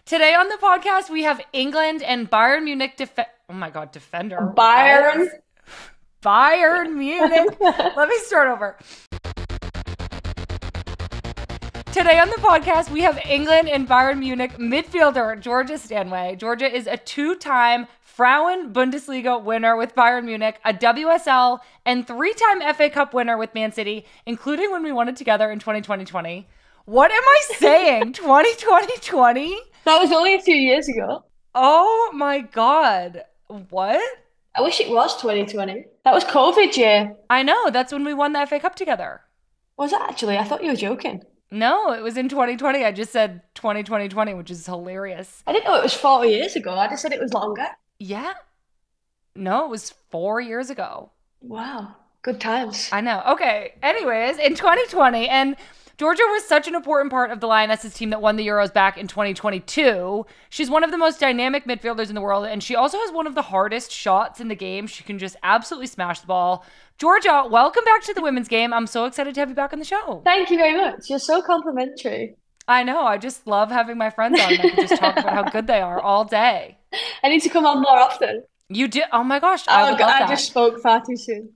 Today on the podcast, we have England and Bayern Munich defender. Bayern. Bayern Munich. Let me start over. Today on the podcast, we have England and Bayern Munich midfielder Georgia Stanway. Georgia is a two-time Frauen Bundesliga winner with Bayern Munich, a WSL, and three-time FA Cup winner with Man City, including when we won it together in 2020. What am I saying? 2020? That was only a few years ago. Oh my God. What? I wish it was 2020. That was COVID year. I know. That's when we won the FA Cup together. Was it actually? I thought you were joking. No, it was in 2020. I just said 2020, which is hilarious. I didn't know it was 40 years ago. I just said it was longer. Yeah. No, it was 4 years ago. Wow. Good times. I know. Okay. Anyways, in 2020, and Georgia was such an important part of the Lionesses team that won the Euros back in 2022. She's one of the most dynamic midfielders in the world, and she also has one of the hardest shots in the game. She can just absolutely smash the ball. Georgia, welcome back to the women's game. I'm so excited to have you back on the show. Thank you very much. You're so complimentary. I know. I just love having my friends on. I can just talk about how good they are all day. I need to come on more often. You do? Oh my gosh. I would love that. I just spoke far too soon.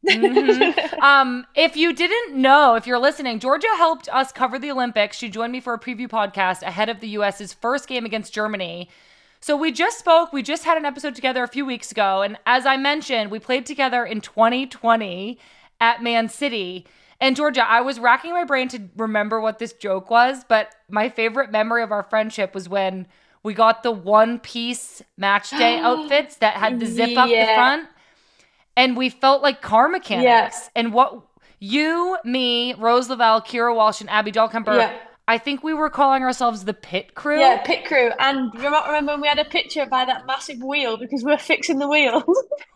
If you didn't know, if you're listening, Georgia helped us cover the Olympics. She joined me for a preview podcast ahead of the US's first game against Germany. So we just spoke. We just had an episode together a few weeks ago. And as I mentioned, we played together in 2020 at Man City. And Georgia, I was racking my brain to remember what this joke was, but my favorite memory of our friendship was when we got the one-piece match day outfits that had the zip up the front. And we felt like car mechanics. Yeah. And what you, me, Rose Lavelle, Kira Walsh, and Abby Dahlkemper, I think we were calling ourselves the pit crew. Yeah, pit crew. And remember when we had a picture by that massive wheel because we were fixing the wheels?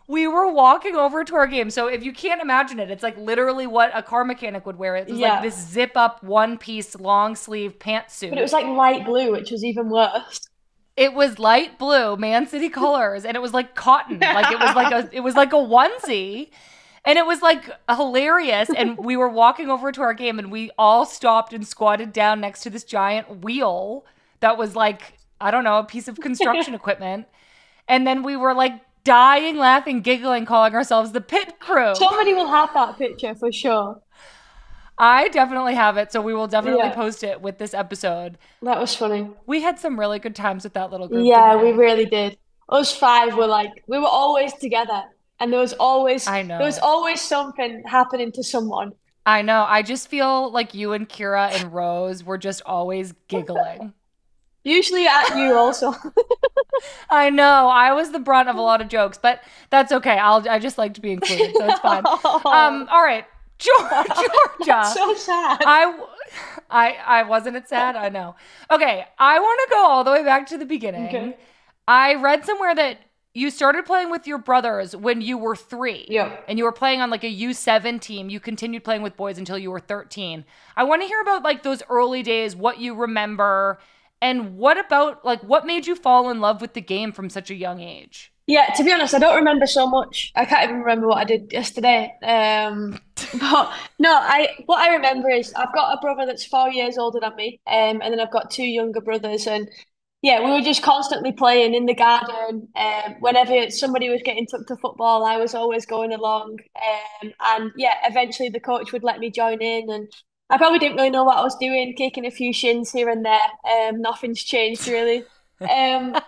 We were walking over to our game. So if you can't imagine it, it's like literally what a car mechanic would wear. It was like this zip up one-piece long sleeve pantsuit. But it was like light blue, which was even worse. It was light blue, Man City colors, and it was like cotton. Like it was like a onesie. And it was like hilarious. And we were walking over to our game and we all stopped and squatted down next to this giant wheel that was like, I don't know, a piece of construction equipment. And then we were like dying, laughing, giggling, calling ourselves the pit crew. Somebody will have that picture for sure. I definitely have it, so we will definitely post it with this episode. That was funny. We had some really good times with that little group. Yeah, we really did. Us five were like, we were always together. And there was always something happening to someone. I know. I just feel like you and Kira and Rose were just always giggling. Usually at you also. I know. I was the brunt of a lot of jokes, but that's okay. I just like to be included, so it's fine. All right. Georgia. So sad. Wasn't it sad? I know. Okay. I want to go all the way back to the beginning. Okay. I read somewhere that you started playing with your brothers when you were 3. Yeah. And you were playing on like a U7 team. You continued playing with boys until you were 13. I want to hear about like those early days, what you remember, and what made you fall in love with the game from such a young age? Yeah, to be honest, I don't remember so much. I can't even remember what I did yesterday. But no, what I remember is I've got a brother that's 4 years older than me, and then I've got 2 younger brothers, and yeah, we were just constantly playing in the garden. Whenever somebody was getting took to football, I was always going along. And yeah, eventually the coach would let me join in, and I probably didn't really know what I was doing, kicking a few shins here and there. Nothing's changed really. But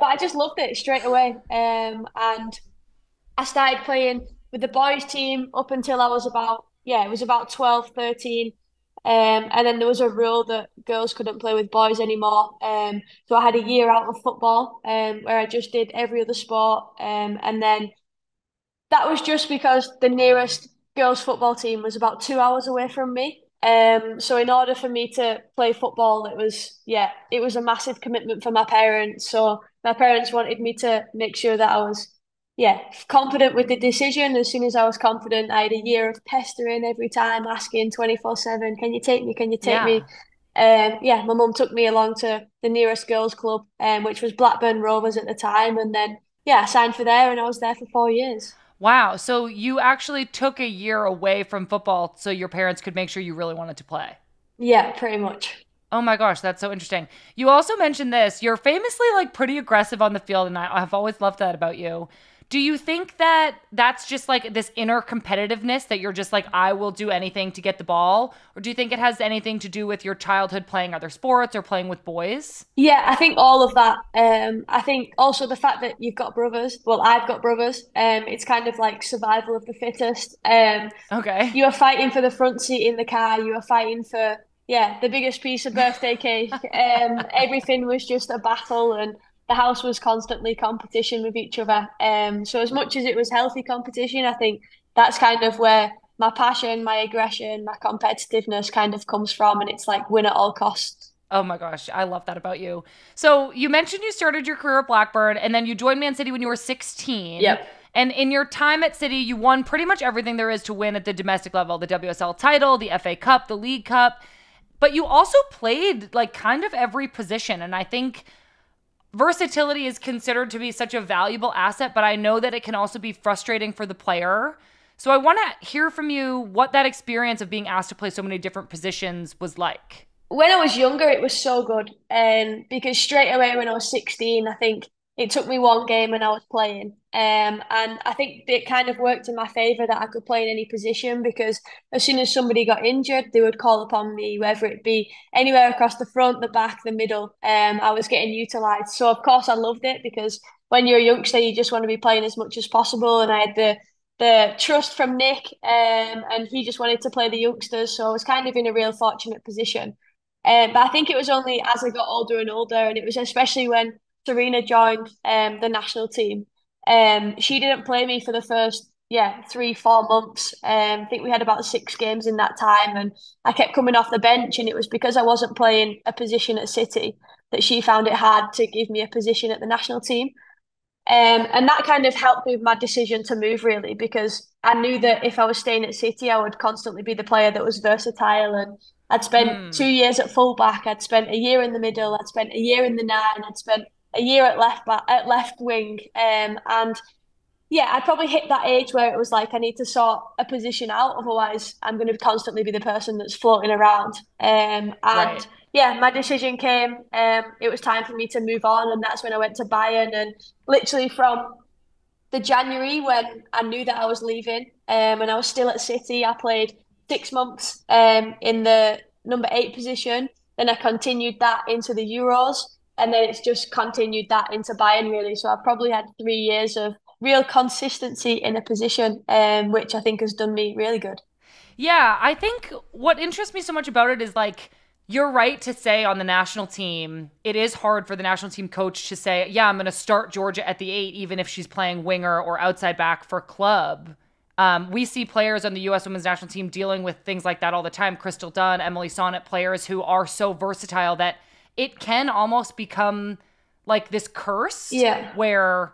I just loved it straight away. And I started playing with the boys team up until I was about 12, 13. And then there was a rule that girls couldn't play with boys anymore. So I had a year out of football, where I just did every other sport. And then that was just because the nearest girls' football team was about 2 hours away from me. So in order for me to play football, it was a massive commitment for my parents. So my parents wanted me to make sure that I was, confident with the decision. As soon as I was confident, I had a year of pestering every time, asking 24/7, can you take me? Can you take me? My mum took me along to the nearest girls' club, which was Blackburn Rovers at the time. And then, I signed for there and I was there for 4 years. Wow. So you actually took a year away from football so your parents could make sure you really wanted to play. Yeah, pretty much. Oh my gosh, that's so interesting. You also mentioned this. You're famously like pretty aggressive on the field, and I've always loved that about you. Do you think that that's just like this inner competitiveness that you're just like, I will do anything to get the ball? Or do you think it has anything to do with your childhood playing other sports or playing with boys? Yeah, I think all of that. I think also the fact that you've got brothers. Well, I've got brothers. It's kind of like survival of the fittest. Okay. You are fighting for the front seat in the car. You are fighting for, yeah, the biggest piece of birthday cake. Everything was just a battle, and the house was constantly competition with each other. So as much as it was healthy competition, I think that's kind of where my passion, my aggression, my competitiveness kind of comes from, and it's like win at all costs. Oh my gosh, I love that about you. So you mentioned you started your career at Blackburn and then you joined Man City when you were 16. Yep. And in your time at City, you won pretty much everything there is to win at the domestic level, the WSL title, the FA Cup, the League Cup. But you also played like kind of every position. And I think versatility is considered to be such a valuable asset, but I know that it can also be frustrating for the player. So I want to hear from you what that experience of being asked to play so many different positions was like. When I was younger, it was so good. Because straight away when I was 16, I think it took me one game and I was playing. And I think it kind of worked in my favour that I could play in any position because as soon as somebody got injured, they would call upon me, whether it be anywhere across the front, the back, the middle. I was getting utilised. So of course I loved it because when you're a youngster, you just want to be playing as much as possible. And I had the trust from Nick, and he just wanted to play the youngsters. So I was kind of in a real fortunate position. But I think it was only as I got older and older, and it was especially when Serena joined the national team. She didn't play me for the first 3 4 months. I think we had about 6 games in that time, and I kept coming off the bench, and it was because I wasn't playing a position at City that she found it hard to give me a position at the national team. And that kind of helped me with my decision to move really because I knew that if I was staying at City, I would constantly be the player that was versatile. And I'd spent Hmm. 2 years at fullback, I'd spent a year in the middle, I'd spent a year in the nine, I'd spent a year at left back, at left wing. And yeah, I'd probably hit that age where it was like I need to sort a position out, otherwise I'm going to constantly be the person that's floating around. And Right. yeah, my decision came. It was time for me to move on, and that's when I went to Bayern. And literally from the January when I knew that I was leaving, and I was still at City, I played 6 months in the number 8 position. Then I continued that into the Euros, and then it's just continued that into Bayern really. So I've probably had 3 years of real consistency in a position, which I think has done me really good. Yeah, I think what interests me so much about it is like you're right to say on the national team, it is hard for the national team coach to say, yeah, I'm going to start Georgia at the 8, even if she's playing winger or outside back for club. We see players on the U.S. women's national team dealing with things like that all the time. Crystal Dunn, Emily Sonnet, players who are so versatile that it can almost become like this curse Yeah. where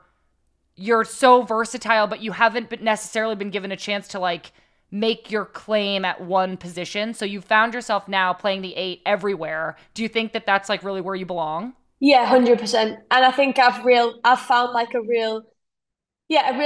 you're so versatile, but you haven't necessarily been given a chance to like make your claim at one position. So you found yourself now playing the 8 everywhere. Do you think that that's like really where you belong? Yeah, 100%. And I think I've found like a real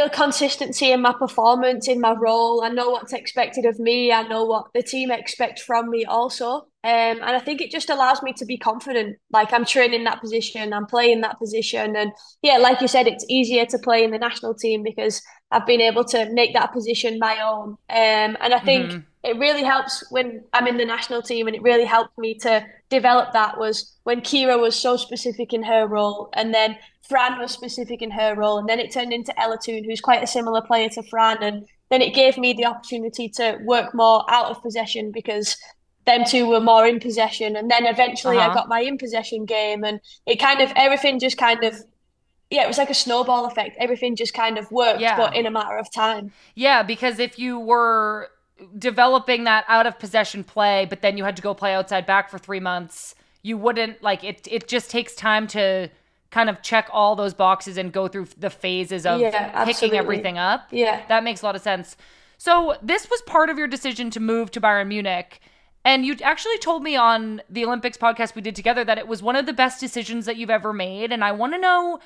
consistency in my performance, in my role. I know what's expected of me. I know what the team expect from me also. And I think it just allows me to be confident. Like I'm training that position, I'm playing that position. And yeah, like you said, it's easier to play in the national team because I've been able to make that position my own. And I think Hmm. it really helps when I'm in the national team, and it really helped me to develop that was when Kira was so specific in her role, and then Fran was specific in her role, and then it turned into Ella Toon, who's quite a similar player to Fran, and then it gave me the opportunity to work more out of possession because them two were more in possession, and then eventually I Uh-huh. got my in possession game, and it kind of everything just kind of it was like a snowball effect. Everything just kind of worked, but Yeah. in a matter of time. Yeah, because if you were developing that out of possession play, but then you had to go play outside back for 3 months, you wouldn't like it just takes time to kind of check all those boxes and go through the phases of Yeah, picking absolutely. everything up. Yeah. That makes a lot of sense. So this was part of your decision to move to Bayern Munich. And you actually told me on the Olympics podcast we did together that it was one of the best decisions that you've ever made. And I want to know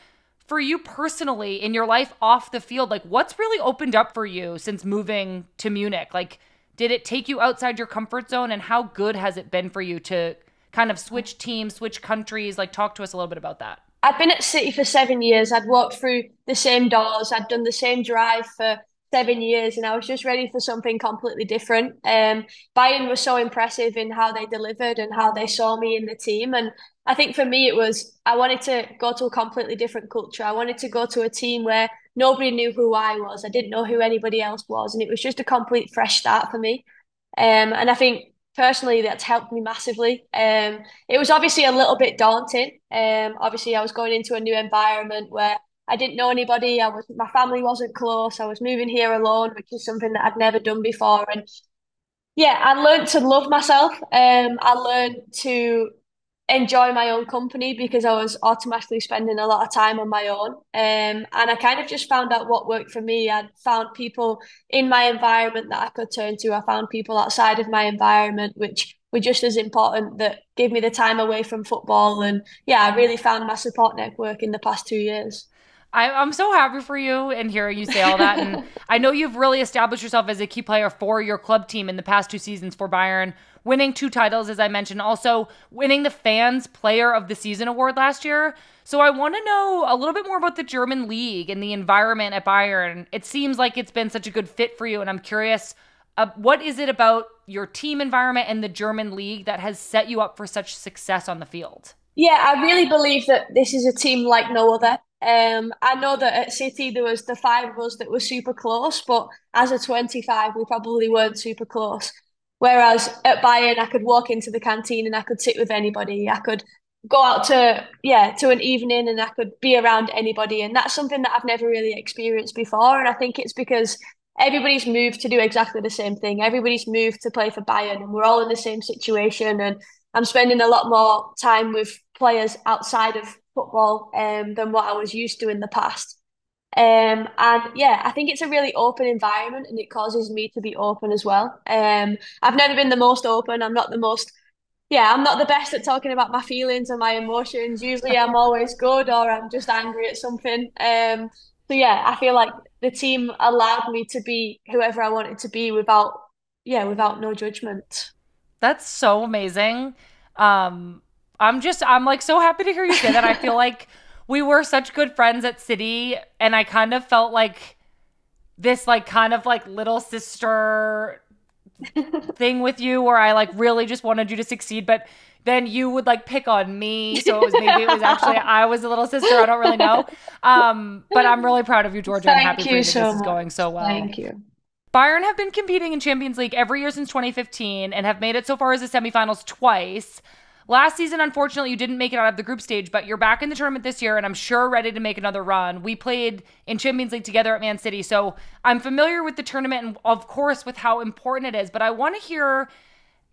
for you personally in your life off the field, like what's really opened up for you since moving to Munich? Like, did it take you outside your comfort zone and how good has it been for you to kind of switch teams, switch countries? Like, talk to us a little bit about that. I'd been at City for 7 years. I'd walked through the same doors. I'd done the same drive for 7 years, and I was just ready for something completely different. Bayern was so impressive in how they delivered and how they saw me in the team. And I think for me, it was I wanted to go to a completely different culture. I wanted to go to a team where nobody knew who I was. I didn't know who anybody else was, and it was just a complete fresh start for me. And I think personally that's helped me massively. It was obviously a little bit daunting. Obviously, I was going into a new environment where I didn't know anybody. My family wasn't close. I was moving here alone, which is something that I'd never done before. And yeah, I learned to love myself. I learned to enjoy my own company because I was automatically spending a lot of time on my own. And I kind of just found out what worked for me. I found people in my environment that I could turn to. I found people outside of my environment, which were just as important, that gave me the time away from football. And yeah, I really found my support network in the past 2 years. I'm so happy for you and hearing you say all that. And I know you've really established yourself as a key player for your club team in the past 2 seasons for Bayern, winning 2 titles, as I mentioned, also winning the Fans Player of the Season award last year. So I want to know a little bit more about the German league and the environment at Bayern. It seems like it's been such a good fit for you, and I'm curious, what is it about your team environment and the German league that has set you up for such success on the field? Yeah, I really believe that this is a team like no other. I know that at City there was the five of us that were super close, but as a 25, we probably weren't super close. Whereas at Bayern, I could walk into the canteen and I could sit with anybody. I could go out to an evening and I could be around anybody, and that's something that I've never really experienced before. And I think it's because everybody's moved to do exactly the same thing. Everybody's moved to play for Bayern, and we're all in the same situation. And I'm spending a lot more time with players outside of football than what I was used to in the past. And yeah, I think it's a really open environment and it causes me to be open as well. I've never been the most open. I'm not the best at talking about my feelings and my emotions. Usually I'm always good or I'm just angry at something. So yeah, I feel like the team allowed me to be whoever I wanted to be without no judgment. That's so amazing. I'm like so happy to hear you say that. I feel like we were such good friends at City, and I kind of felt like this like kind of like little sister thing with you where I like really just wanted you to succeed, but then you would like pick on me. So maybe it was actually I was a little sister. I don't really know. But I'm really proud of you, Georgia. I'm happy for you that this is going so well. Thank you. Bayern have been competing in Champions League every year since 2015 and have made it so far as the semifinals twice. Last season, unfortunately, you didn't make it out of the group stage, but you're back in the tournament this year, and I'm sure ready to make another run. We played in Champions League together at Man City, so I'm familiar with the tournament and, of course, with how important it is. But I want to hear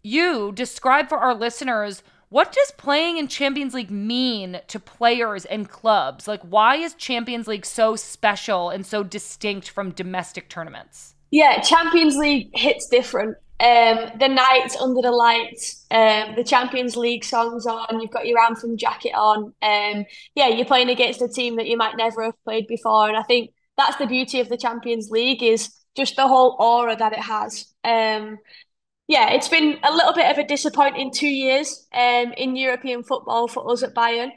you describe for our listeners, what does playing in Champions League mean to players and clubs? Like, why is Champions League so special and so distinct from domestic tournaments? Yeah, Champions League hits different. The nights under the lights, the Champions League songs on, you've got your anthem jacket on. Yeah, you're playing against a team that you might never have played before. And I think that's the beauty of the Champions League is just the whole aura that it has. Yeah, it's been a little bit of a disappointing 2 years in European football for us at Bayern.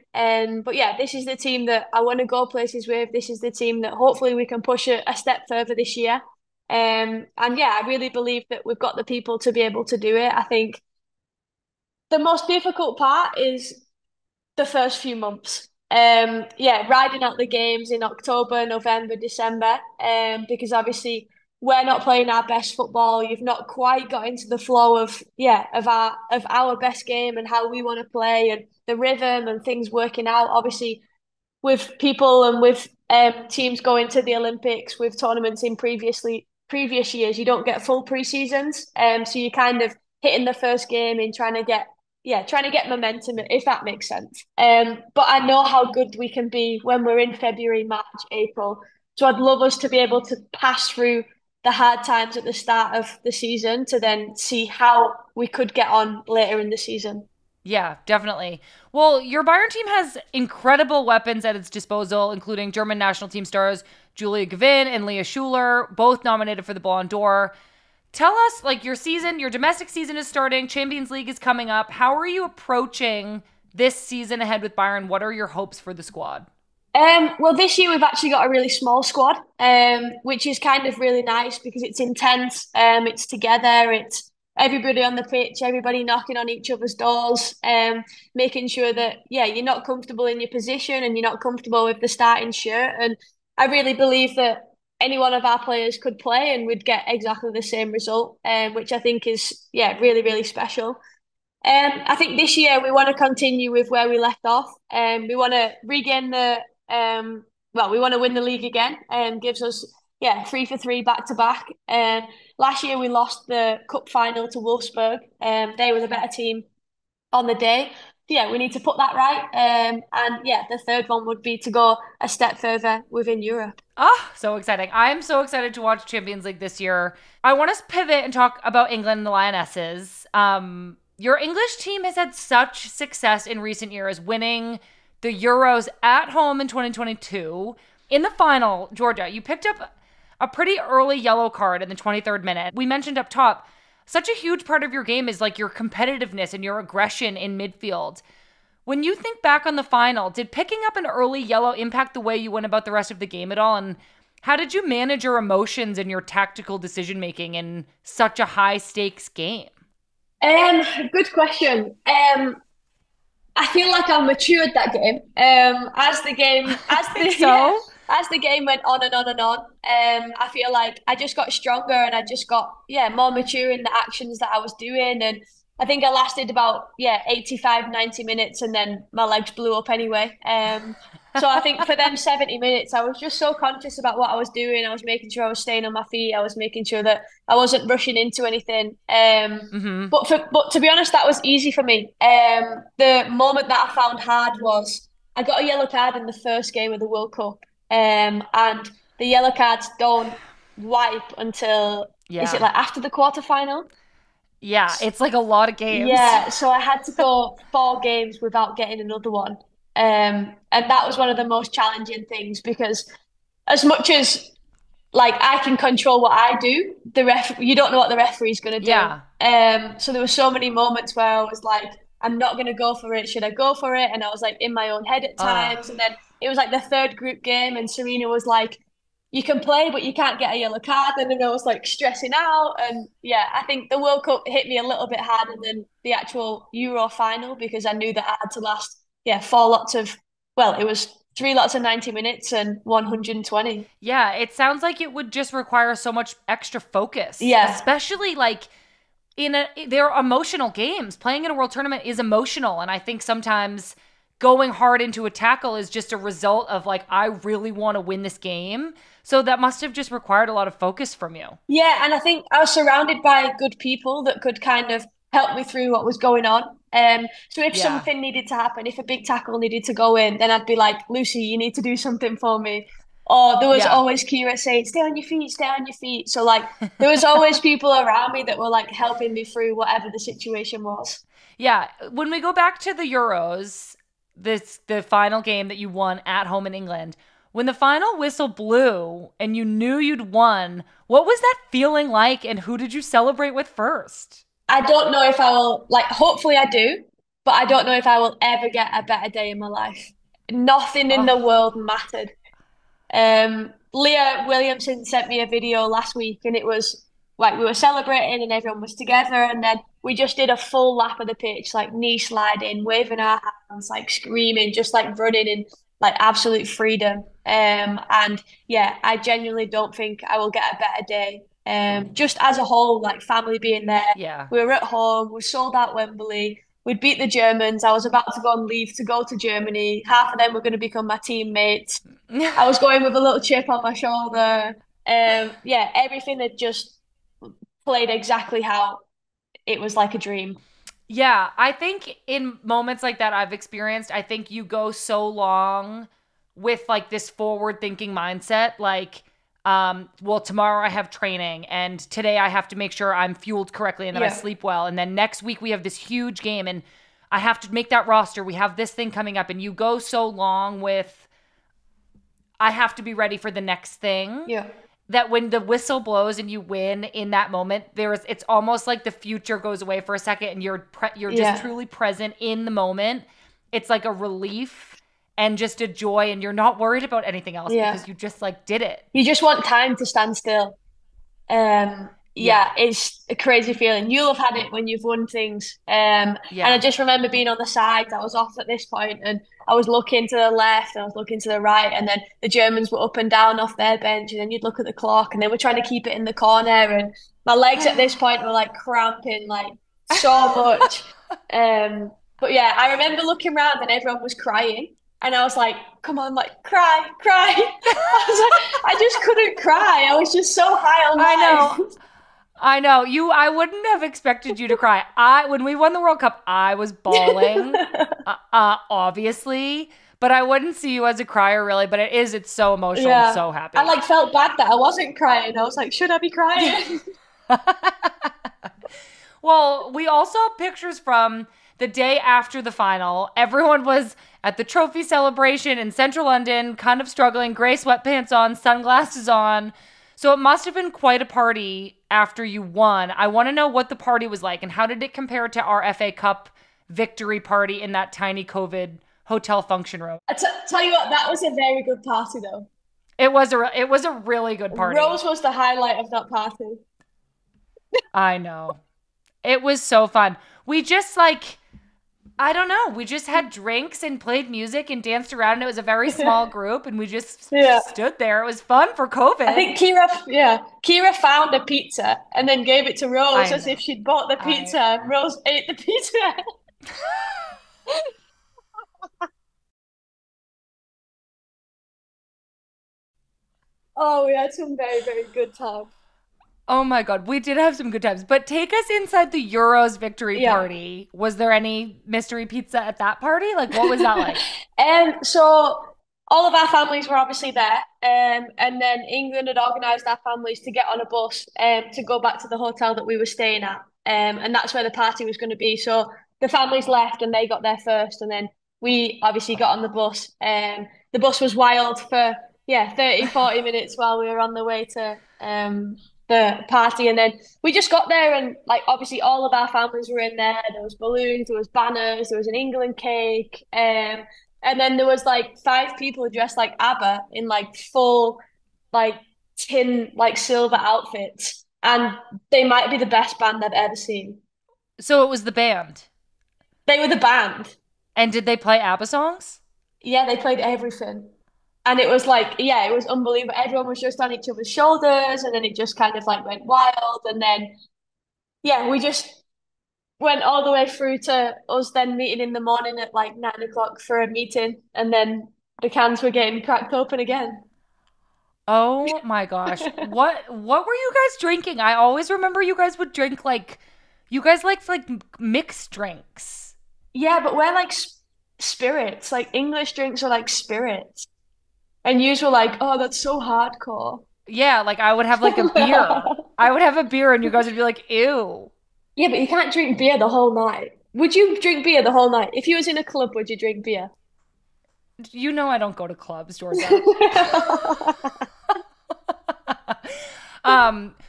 But yeah, this is the team that I want to go places with. This is the team that hopefully we can push a step further this year. And yeah, I really believe that we've got the people to be able to do it. I think the most difficult part is the first few months. Yeah, riding out the games in October, November, December, because obviously we're not playing our best football. You've not quite got into the flow of our best game and how we want to play and the rhythm and things working out. Obviously, with people and with teams going to the Olympics with tournaments in previous years, you don't get full pre-seasons. So you're kind of hitting the first game and trying to get momentum, if that makes sense. But I know how good we can be when we're in February, March, April. So I'd love us to be able to pass through the hard times at the start of the season to then see how we could get on later in the season. Yeah, definitely. Well, your Bayern team has incredible weapons at its disposal, including German national team stars Julia Gavin and Leah Schuler, both nominated for the Ballon d'Or. Tell us, like, your domestic season is starting, Champions League is coming up. How are you approaching this season ahead with Bayern? What are your hopes for the squad? Well, this year we've actually got a really small squad, which is kind of really nice because it's intense. It's together. It's everybody on the pitch, everybody knocking on each other's doors, making sure that you're not comfortable in your position and you're not comfortable with the starting shirt. And I really believe that any one of our players could play and we'd get exactly the same result, which I think is really really special. I think this year we want to continue with where we left off. We want to regain we want to win the league again. Gives us, 3 for 3 back to back. Last year we lost the cup final to Wolfsburg. They were the better team on the day. So, we need to put that right. And the third one would be to go a step further within Europe. Oh, so exciting. I'm so excited to watch Champions League this year. I want to pivot and talk about England and the Lionesses. Your English team has had such success in recent years, winning the Euros at home in 2022. In the final, Georgia, you picked up a pretty early yellow card in the 23rd minute. We mentioned up top, such a huge part of your game is like your competitiveness and your aggression in midfield. When you think back on the final, did picking up an early yellow impact the way you went about the rest of the game at all? And how did you manage your emotions and your tactical decision-making in such a high-stakes game? Good question. I feel like I matured that game. As the game went on and on and on. I feel like I just got stronger and I just got more mature in the actions that I was doing. And I think I lasted about 85, 90 minutes and then my legs blew up anyway. So I think for them 70 minutes, I was just so conscious about what I was doing. I was making sure I was staying on my feet. I was making sure that I wasn't rushing into anything. But to be honest, that was easy for me. The moment that I found hard was I got a yellow card in the first game of the World Cup. And the yellow cards don't wipe until, is it like after the quarterfinal? Yeah, it's like a lot of games. Yeah, so I had to go 4 games without getting another one. And that was one of the most challenging things because as much as like I can control what I do, you don't know what the referee's gonna do. Yeah. So there were so many moments where I was like, I'm not gonna go for it. Should I go for it? And I was like in my own head at times. And then it was like the third group game, and Serena was like, you can play, but you can't get a yellow card. And then I was like stressing out. And I think the World Cup hit me a little bit harder than the actual Euro final because I knew that I had to last, 4 lots of, it was 3 lots of 90 minutes and 120. Yeah, it sounds like it would just require so much extra focus. Yeah. Especially like they're emotional games. Playing in a world tournament is emotional. And I think sometimes going hard into a tackle is just a result of like, I really want to win this game. So that must have just required a lot of focus from you. Yeah, and I think I was surrounded by good people that could kind of help me through what was going on. So if something needed to happen, if a big tackle needed to go in, then I'd be like, Lucy, you need to do something for me. Or there was always Kira saying, stay on your feet, stay on your feet. So like there was always people around me that were like helping me through whatever the situation was. Yeah. When we go back to the Euros, the final game that you won at home in England, when the final whistle blew and you knew you'd won, what was that feeling like and who did you celebrate with first? I don't know if I will, hopefully I do, but I don't know if I will ever get a better day in my life. Nothing in the world mattered. Leah Williamson sent me a video last week and it was like we were celebrating and everyone was together and then we just did a full lap of the pitch, like knee sliding, waving our hands, like screaming, just like running in like absolute freedom. I genuinely don't think I will get a better day. Just as a whole, like family being there. Yeah. We were at home, we sold out Wembley, we'd beat the Germans. I was about to go and leave to go to Germany. Half of them were going to become my teammates. I was going with a little chip on my shoulder. Everything had just played exactly how it was like a dream. Yeah, I think in moments like that I've experienced, I think you go so long with like this forward thinking mindset, like, tomorrow I have training and today I have to make sure I'm fueled correctly and that I sleep well. And then next week we have this huge game and I have to make that roster. We have this thing coming up and you go so long with, I have to be ready for the next thing. Yeah. that when the whistle blows and you win in that moment, it's almost like the future goes away for a second and you're just Yeah. truly present in the moment. It's like a relief and just a joy, and you're not worried about anything else Yeah. because you just like did it. You just want time to stand still. Yeah. Yeah, it's a crazy feeling. You'll have had it when you've won things. And I Yeah. just remember being on the sides. I was off at this point, and I was looking to the left, and I was looking to the right, and then the Germans were up and down off their bench, and then you'd look at the clock, and they were trying to keep it in the corner, and my legs at this point were like cramping, like so much. But yeah, I remember looking around, and everyone was crying. And I was like, come on, like, cry, cry. I was like, I just couldn't cry. I was just so high on I know. life. I know. I wouldn't have expected you to cry. When we won the World Cup, I was bawling, obviously, but I wouldn't see you as a crier really, but it's so emotional. I'm Yeah. so I happy. like felt bad that I wasn't crying. I was like, should I be crying? Well, we also have pictures from the day after the final. Everyone was at the trophy celebration in central London, kind of struggling, gray sweatpants on, sunglasses on. So it must have been quite a party after you won. I want to know what the party was like and how did it compare to our FA Cup victory party in that tiny COVID hotel function room? Tell you what, that was a very good party though. It was a really good party. Rose was the highlight of that party. I know. It was so fun. We just like I don't know. We just had drinks and played music and danced around. And it was a very small group, and we just Yeah. stood there. It was fun for I COVID. think Kira found a pizza and then gave it to Rose I as know. if she'd bought the I pizza. Rose ate the pizza. Oh, we had some very, very good time. Oh my God, we did have some good times. But take us inside the Euros victory Yeah. party. Was there any mystery pizza at that party? Like, what was that like? So all of our families were obviously there. And then England had organised our families to get on a bus to go back to the hotel that we were staying at. And that's where the party was going to be. So the families left and they got there first, and then we obviously got on the bus. The bus was wild for 30, 40 minutes while we were on the way to the party, and then we just got there, and like obviously all of our families were in there. There was balloons, there was banners, there was an England cake, and then there was like five people dressed like ABBA in like full like tin like silver outfits, and they might be the best band I've ever seen. So it was the band. They were the band. And did they play ABBA songs? Yeah, they played everything. And it was like, yeah, it was unbelievable. Everyone was just on each other's shoulders, and then it just kind of like went wild. And then, yeah, we just went all the way through to us then meeting in the morning at like 9 o'clock for a meeting. And then the cans were getting cracked open again. Oh my gosh. What were you guys drinking? I always remember you guys would drink like you guys liked like mixed drinks. Yeah, but we're like spirits. Like English drinks are like spirits. And yous were like, oh, that's so hardcore. Yeah, like I would have like a beer. I would have a beer and you guys would be like, "Ew." Yeah, but you can't drink beer the whole night. Would you drink beer the whole night? If you was in a club, would you drink beer? You know I don't go to clubs, Georgia.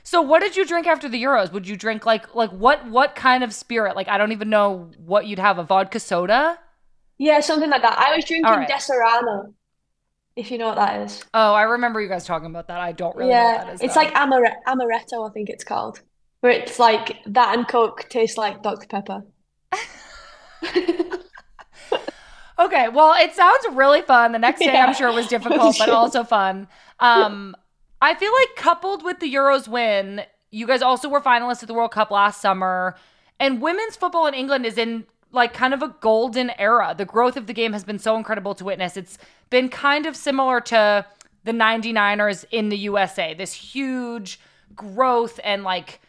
So what did you drink after the Euros? Would you drink like what kind of spirit? Like I don't even know what you'd have, a vodka soda? Yeah, something like that. I was All drinking right. Deserano, if you know what that is. Oh, I remember you guys talking about that. I don't really know what Yeah, that is it's like though. amaretto, I think it's called. Where it's like that and Coke taste like Dr. Pepper. Okay, well, it sounds really fun. The next day I'm Yeah. sure was difficult, but also fun. I feel like coupled with the Euros win, you guys also were finalists at the World Cup last summer, and women's football in England is in like kind of a golden era. The growth of the game has been so incredible to witness. It's been kind of similar to the 99ers in the USA. This huge growth and like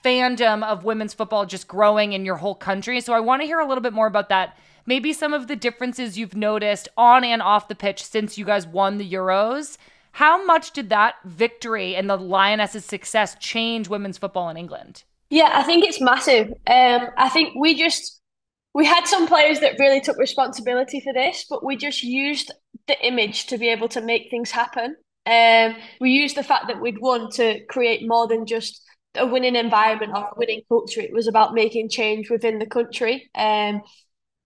fandom of women's football just growing in your whole country. So I want to hear a little bit more about that. Maybe some of the differences you've noticed on and off the pitch since you guys won the Euros. How much did that victory and the Lionesses' success change women's football in England? Yeah, I think it's massive. I think we had some players that really took responsibility for this, but we just used the image to be able to make things happen. We used the fact that we'd won to create more than just a winning environment or a winning culture. It was about making change within the country.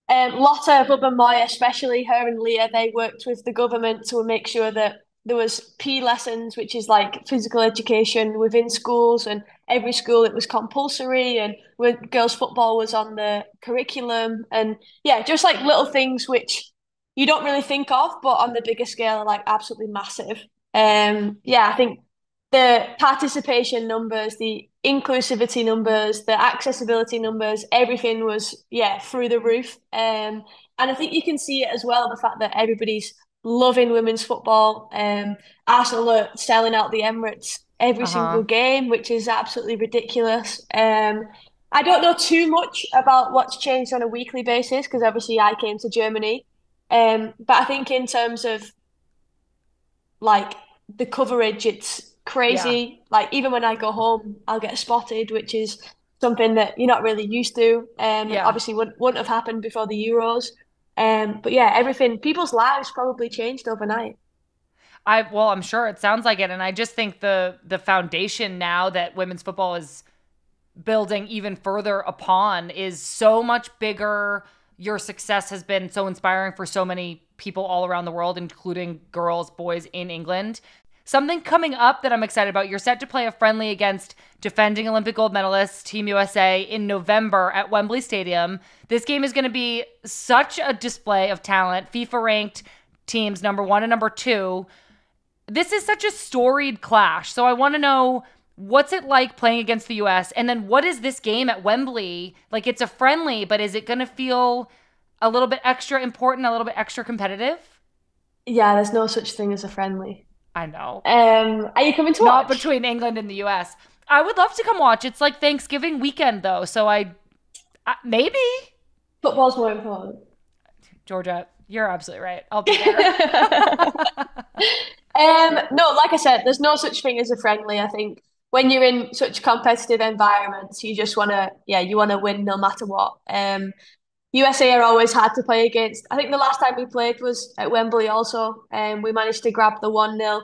Lotta, Bub and Moy, especially her and Leah, they worked with the government to make sure that there was PE lessons, which is like physical education within schools, and every school it was compulsory, and when girls' football was on the curriculum, and yeah, just like little things which you don't really think of, but on the bigger scale are like absolutely massive. Yeah, I think the participation numbers, the inclusivity numbers, the accessibility numbers, everything was through the roof. And I think you can see it as well, the fact that everybody's loving women's football. Arsenal are selling out the Emirates every single Uh-huh. game, which is absolutely ridiculous. I don't know too much about what's changed on a weekly basis because obviously I came to Germany. But I think in terms of like the coverage, it's Yeah. crazy. Like even when I go home, I'll get spotted, which is something that you're not really used to. And Yeah. obviously wouldn't have happened before the Euros. But yeah, everything, people's lives probably changed overnight. I'm sure it sounds like it, and I just think the foundation now that women's football is building even further upon is so much bigger. Your success has been so inspiring for so many people all around the world, including girls, boys in England. Something coming up that I'm excited about. You're set to play a friendly against defending Olympic gold medalist Team USA in November at Wembley Stadium. This game is going to be such a display of talent. FIFA ranked teams number 1 and number 2. This is such a storied clash. So I want to know, what's it like playing against the US? And then what is this game at Wembley? Like, it's a friendly, but is it going to feel a little bit extra important, a little bit extra competitive? Yeah, there's no such thing as a friendly. I know. Are you coming to Not watch? between England and the US. I would love to come watch. It's like Thanksgiving weekend though, so maybe. Football's more important. Georgia, you're absolutely right. I'll be there. No, like I said, there's no such thing as a friendly. I think when you're in such competitive environments, you just you want to win no matter what. USA are always hard to play against. I think the last time we played was at Wembley also, and we managed to grab the 1-0.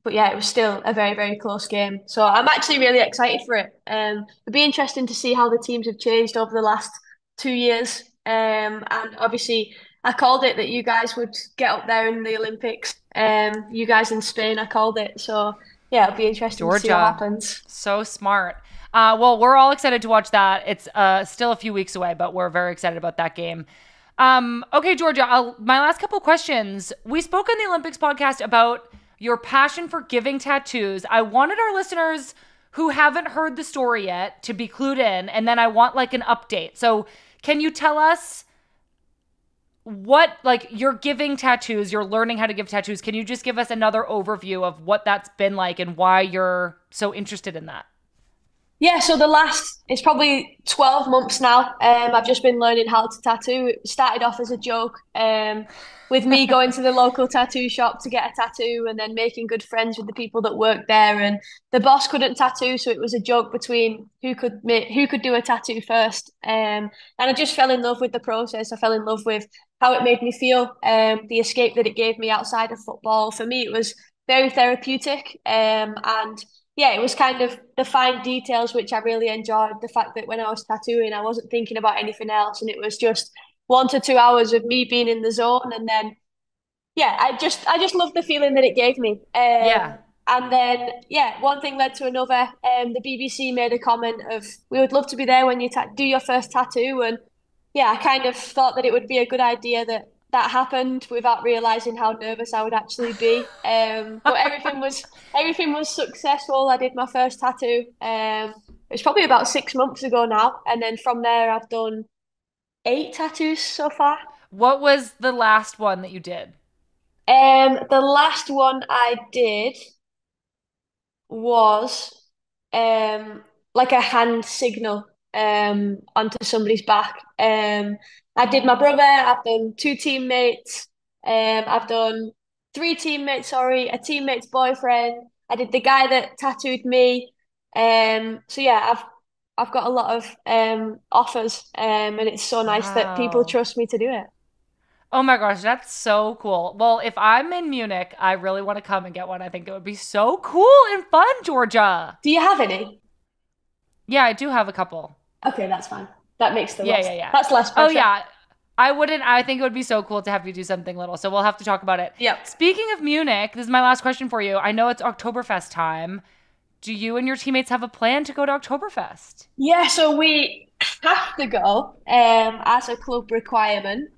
But yeah, it was still a very, very close game. So I'm actually really excited for it. It'd be interesting to see how the teams have changed over the last 2 years. And obviously, I called it that you guys would get up there in the Olympics. You guys in Spain, I called it. So yeah, it'll be interesting to see what Georgia, happens. so smart. Well, we're all excited to watch that. It's still a few weeks away, but we're very excited about that game. Okay, Georgia, my last couple questions. We spoke on the Olympics podcast about your passion for giving tattoos. I wanted our listeners who haven't heard the story yet to be clued in, and then I want like an update. So, can you tell us what, like, you're giving tattoos, you're learning how to give tattoos? Can you just give us another overview of what that's been like and why you're so interested in that? Yeah, so it's probably 12 months now. I've just been learning how to tattoo. It started off as a joke, with me going to the local tattoo shop to get a tattoo and then making good friends with the people that work there. And the boss couldn't tattoo, so it was a joke between who could do a tattoo first. And I just fell in love with the process. I fell in love with how it made me feel, the escape that it gave me outside of football. For me, it was very therapeutic. And yeah, it was kind of the fine details which I really enjoyed. The fact that when I was tattooing, I wasn't thinking about anything else, and it was just 1 to 2 hours of me being in the zone. And then, yeah, I just loved the feeling that it gave me. Yeah. And then, yeah, one thing led to another. The BBC made a comment of, "We would love to be there when you do your first tattoo," and yeah, I kind of thought that it would be a good idea that that happened without realizing how nervous I would actually be. But everything was successful. I did my first tattoo. It was probably about 6 months ago now, and then from there I've done 8 tattoos so far. What was the last one that you did? The last one I did was like a hand signal onto somebody's back. I did my brother, I've done two teammates, I've done three teammates, sorry, a teammate's boyfriend. I did the guy that tattooed me. So yeah, I've got a lot of offers, and it's so nice that people Wow. trust me to do it. Oh my gosh, that's so cool. Well, if I'm in Munich, I really want to come and get one. I think it would be so cool and fun, Georgia. Do you have any? Yeah, I do have a couple. Okay, that's fine. That makes the Yeah, less yeah, yeah. that's less Oh pressure. yeah. I wouldn't I think it would be so cool to have you do something little. So we'll have to talk about it. Yep. Speaking of Munich, this is my last question for you. I know it's Oktoberfest time. Do you and your teammates have a plan to go to Oktoberfest? Yeah, so we have to go as a club requirement,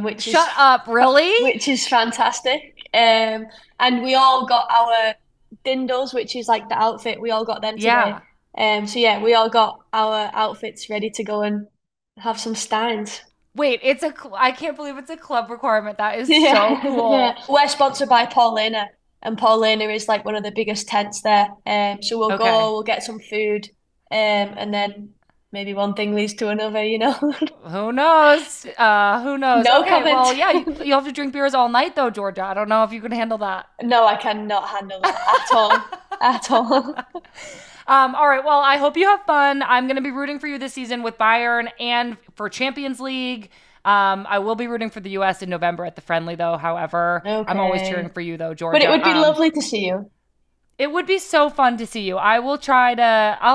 which is Shut up, really? fantastic. And we all got our dindles, which is like the outfit. We all got them today. Yeah. So yeah, we all got our outfits ready to go and have some steins. Wait, I can't believe it's a club requirement. That is so Yeah, yeah. cool. We're sponsored by Paulina, and Paulina is like one of the biggest tents there. So we'll go, Okay. we'll get some food, and then maybe one thing leads to another, you know. Who knows? Who knows? No Okay, comment. well, yeah, you have to drink beers all night though, Georgia. I don't know if you can handle that. No, I cannot handle that at all. At all. All right. Well, I hope you have fun. I'm going to be rooting for you this season with Bayern and for Champions League. I will be rooting for the US in November at the Friendly, though. However, I'm always cheering Okay. for you, though, But it Georgia. would be lovely to see you. It would be so fun to see you. I'll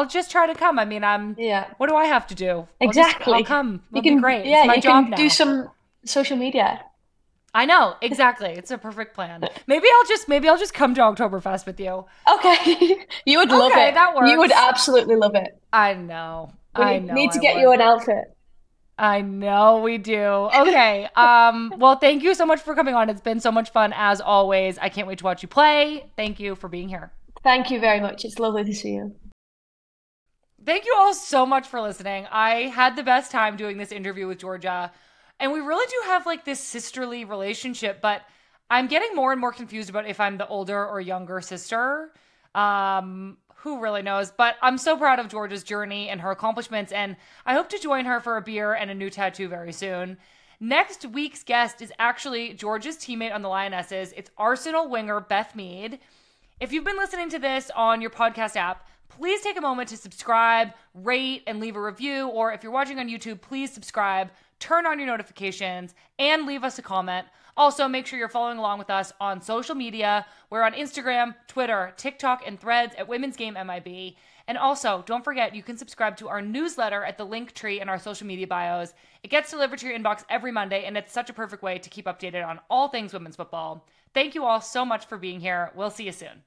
just try to come. I mean, Yeah, what do I have to do? I'll exactly. come. You It'll be can, great. It's yeah, my you job can do now. some social media. I know. Exactly. It's a perfect plan. Maybe I'll just come to Oktoberfest with you. Okay. You would love Okay, it. that You would works. absolutely love it. I know. We I need, know need to I get you would. an outfit. I know we do. Okay. Well, thank you so much for coming on. It's been so much fun as always. I can't wait to watch you play. Thank you for being here. Thank you very much. It's lovely to see you. Thank you all so much for listening. I had the best time doing this interview with Georgia. And we really do have like this sisterly relationship, but I'm getting more and more confused about if I'm the older or younger sister. Who really knows? But I'm so proud of Georgia's journey and her accomplishments, and I hope to join her for a beer and a new tattoo very soon. Next week's guest is actually Georgia's teammate on the Lionesses. It's Arsenal winger Beth Mead. If you've been listening to this on your podcast app, please take a moment to subscribe, rate, and leave a review. Or if you're watching on YouTube, please subscribe, turn on your notifications, and leave us a comment. Also, make sure you're following along with us on social media. We're on Instagram, Twitter, TikTok, and Threads at Women's Game MIB. And also, don't forget, you can subscribe to our newsletter at the link tree in our social media bios. It gets delivered to your inbox every Monday, and it's such a perfect way to keep updated on all things women's football. Thank you all so much for being here. We'll see you soon.